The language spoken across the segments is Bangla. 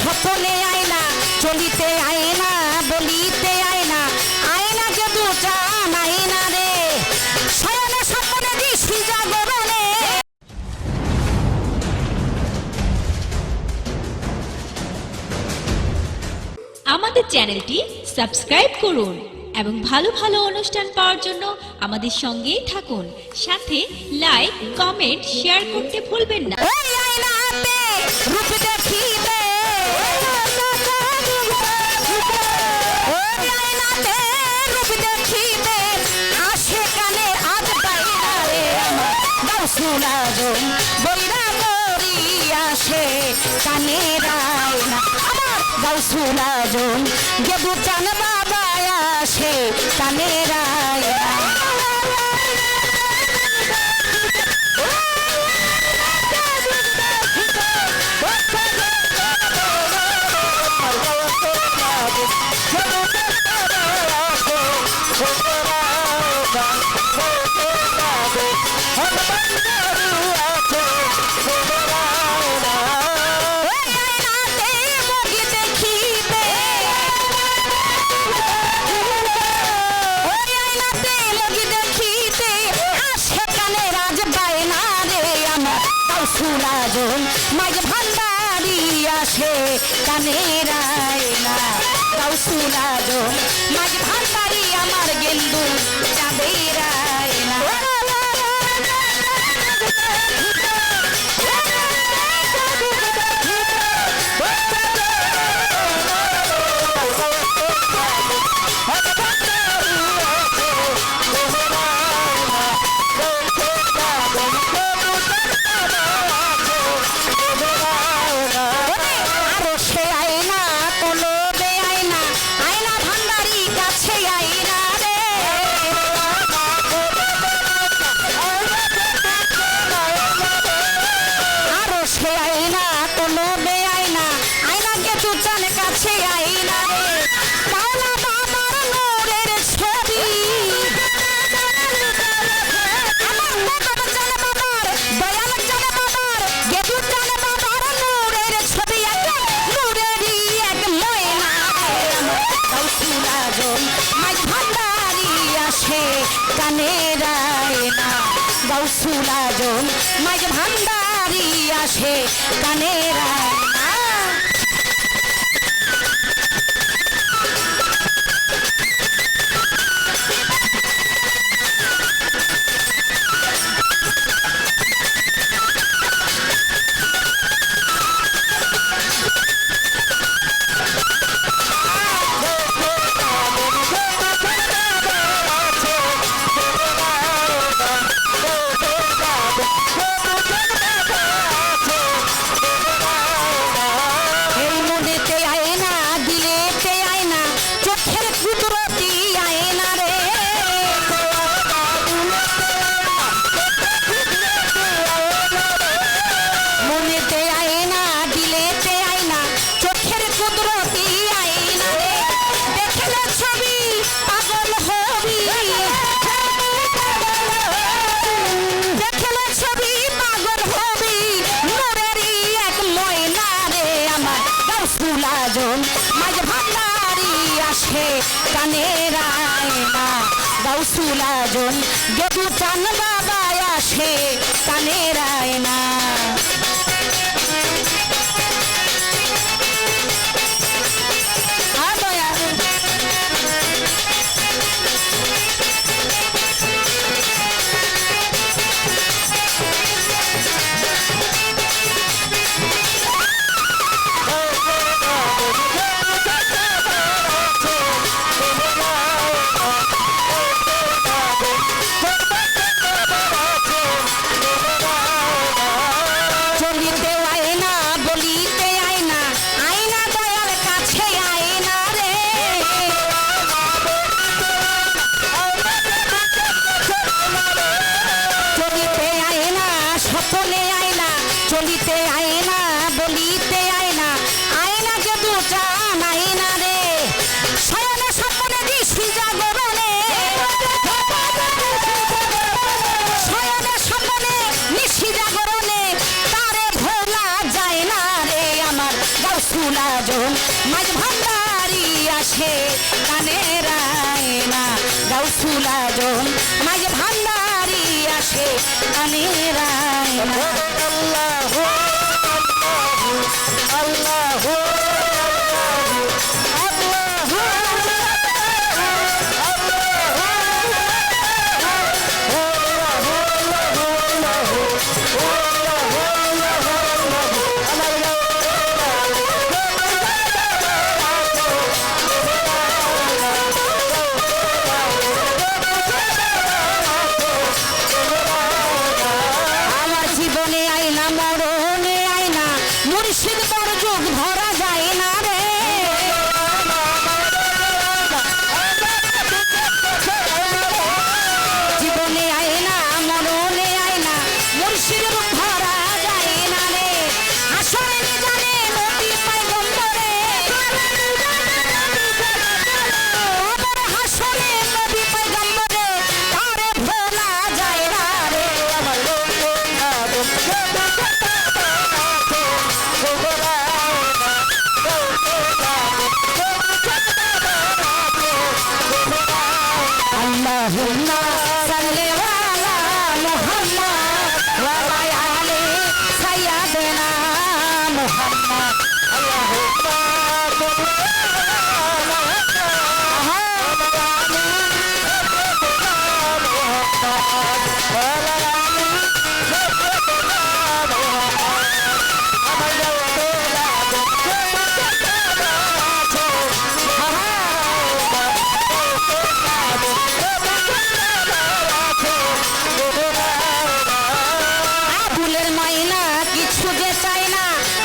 স্বপনে আয়না চলিতে আয়না বলিতে আয়না আয়না যে দুটান আয়না রে শয়নে স্বপনে দৃষ্টি জাগরণে। আমাদের চ্যানেলটি সাবস্ক্রাইব করুন এবং ভালো ভালো অনুষ্ঠান পাওয়ার জন্য আমাদের সঙ্গেই থাকুন। সাথে লাইক, কমেন্ট, শেয়ার করতে ভুলবেন না। ওই আয়নাতে রূপ দেখিবে, ওই আয়নাতে রূপ দেখিবে আসে কানে আজ বাইনা রে আমার গাউসুল আজম বইরা বরি আসে কানের আয়না আমার গাউসুল আজম গেদু চান বাবা আসে কানের আয়না। সুরাজন মাঝ ভান্ডারি আসে কানের আয়না গাউসুলাজন মাঝ ভান্ডারি আমার গেন্দু চাঁদের আয়না। কানের আয়না গাউসুল আজম মাঝ ভান্ডারি আসে কানের আয়না। মাঝ ভান্ডারি আসে কানের আয়না গাউসুল আজম গেদু চান বাবা আসে কানের আয়না। গাউসুল আজম মাঝ ভান্ডারি আসে কানের আয়না গাউসুল আজম মাঝ ভান্ডারি আসে কানের আয়না আমার জীবনে আয়না মরণে আয়না মুর্শিদ বড় যুগ ধরা যায় না রে জীবনে আয়না মরণে আয়না মুর্শিদ রূপ ধরা যায় না রে আসলে জানে নবী পয়গম্বরে কবর হাসরে নবী পয়গম্বরে তারে ভোলা যায় না রে আমার اللهم صل على محمد وعلى آل سيدنا محمد আবুলের মাইনা কিছু যে চাই না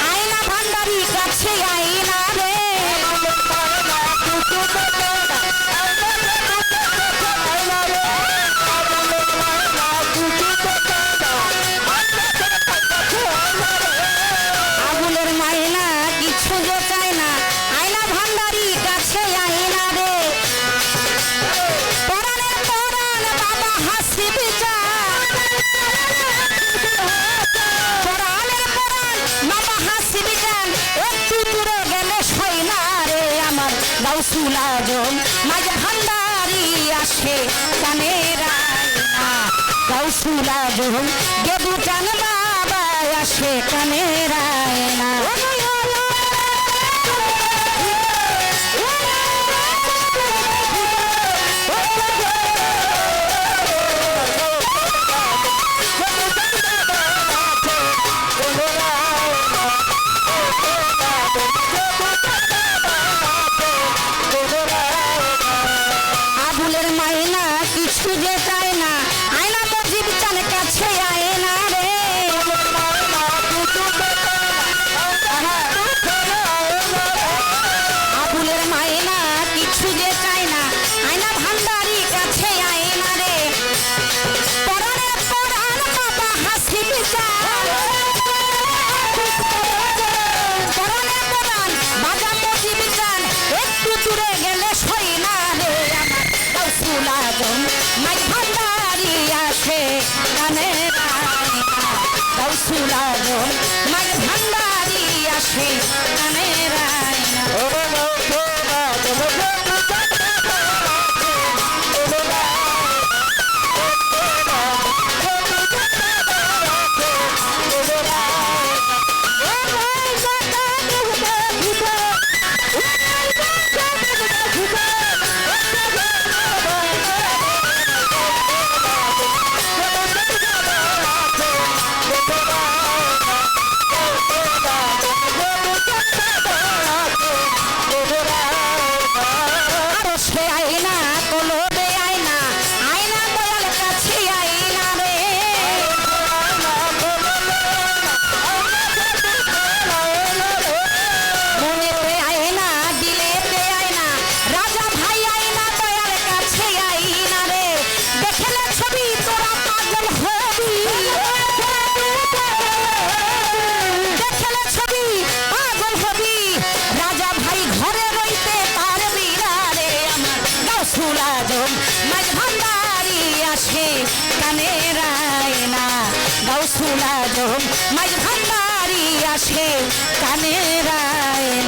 আয়না ভান্ডারি কাছে আয়না রে আবুলের মাইনা কিছু যে চাই না আয়না ভান্ডারি কাছে আয়না রে পরাণের পরাণ বাবা হাসিব পরাণের পরাণ বাবা হাসিব জান একটু দূরে গেলে সই না রে আমার গাউসুল আজম মাঝ ভান্ডারি আসে কানের আয়না গাউসুল আজম গেদু জান বাবা আসে কানের আয়না আবুলের মাইনা কিছু যে চায় না আয়না মজিব চান কাছে আয়না রে আবুলের মাইনা কিছু যে চায় না আয়না ভান্ডারি কাছে আয়না রে পরাণের পরাণ বাবা হাসিব পরাণের পরাণ বাবা মজিব চান একটু দূরে গেলে সই না রে আমার গাউসুল আজম মাই ভান্ডারি আসে কানের আয়না গাউসুল আজম মাই ভান্ডারি আসে কানের আয়না আরো সে আয়না কলবে আয়না আয়না দয়াল কাছে আয়না রে মনেতে আয়না দিলেতে আয়না রাজা ভাই আয়না দয়াল কাছে আয়না রে দেখলে ছবি তোরা পাগল হবি দেখলে ছবি পাগল হবি রাজা ভাই ঘরে রইতে পারবি না রে আমার গাউসুল আজম মাঝ ভান্ডারি আসে কানের আয়না গাউসুল আজম মাঝ ভান্ডারি আসে কানের আয়না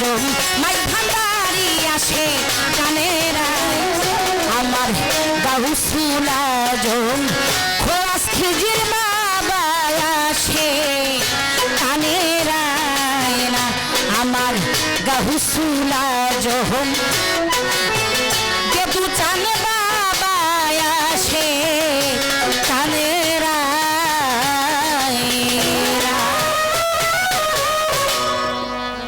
আজম মাই ভান্ডারি আসে কানের আমার গাউসুল আজম খোয়াস খিজির বাবা আসে কানের না আমার গাউসুল আজম দেবু চান